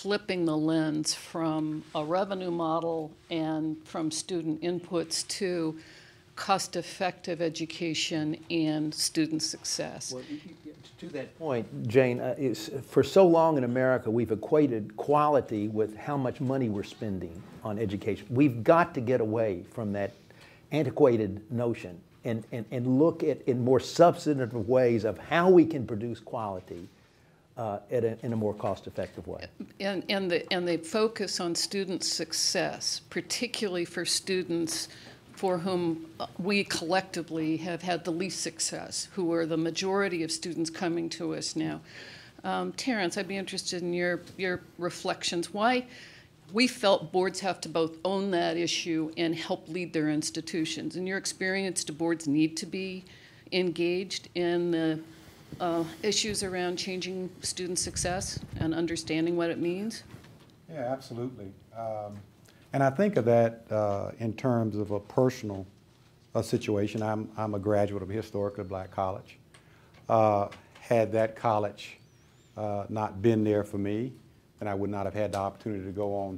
flipping the lens from a revenue model and from student inputs to cost-effective education and student success. Well, to that point, Jane, for so long in America, we've equated quality with how much money we're spending on education. We've got to get away from that antiquated notion and look at in more substantive ways of how we can produce quality in a more cost-effective way. And the focus on student success, particularly for students for whom we collectively have had the least success, who are the majority of students coming to us now. Terence, I'd be interested in your reflections. Why we felt boards have to both own that issue and help lead their institutions. In your experience, do boards need to be engaged in the issues around changing student success and understanding what it means? Yeah, absolutely. And I think of that in terms of a personal situation. I'm a graduate of a historically black college. Had that college not been there for me, then I would not have had the opportunity to go on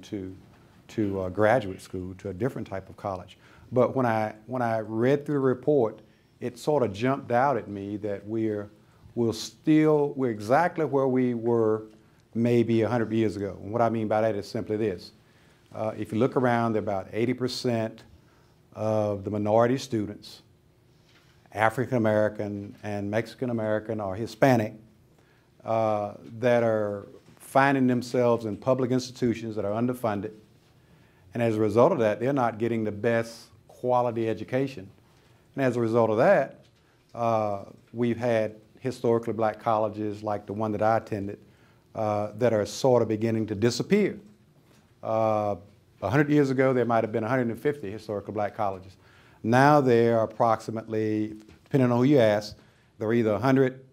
to graduate school, to a different type of college. But when I read through the report, it sort of jumped out at me that we're exactly where we were maybe 100 years ago. And what I mean by that is simply this. If you look around, there are about 80% of the minority students, African American and Mexican American or Hispanic, that are finding themselves in public institutions that are underfunded. And as a result of that, they're not getting the best quality education. And as a result of that, we've had historically black colleges like the one that I attended that are sort of beginning to disappear. 100 years ago, there might have been 150 historical black colleges. Now there are approximately, depending on who you ask, they're either 100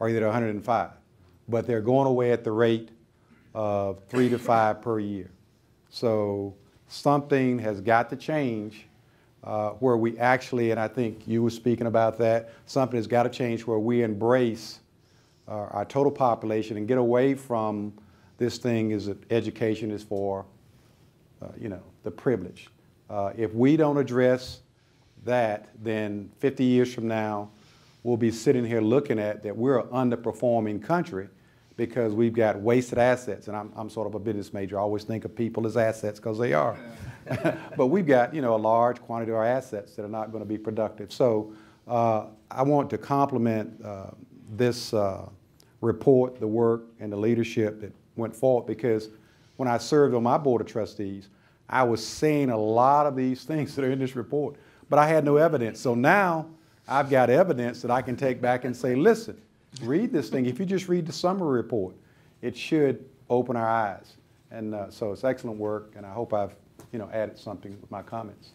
or either 105. But they're going away at the rate of 3 to 5 per year. So something has got to change where we actually, and I think you were speaking about that, something has got to change where we embrace our total population and get away from this thing is that education is for, the privileged. If we don't address that, then 50 years from now, we'll be sitting here looking at that we're an underperforming country because we've got wasted assets. And I'm sort of a business major. I always think of people as assets because they are. But we've got, a large quantity of our assets that are not going to be productive. So I want to compliment this report, the work, and the leadership that went forward, because when I served on my board of trustees, I was saying a lot of these things that are in this report, but I had no evidence. So now I've got evidence that I can take back and say, listen, read this thing. If you just read the summary report, it should open our eyes. And so it's excellent work, and I hope I've added something with my comments.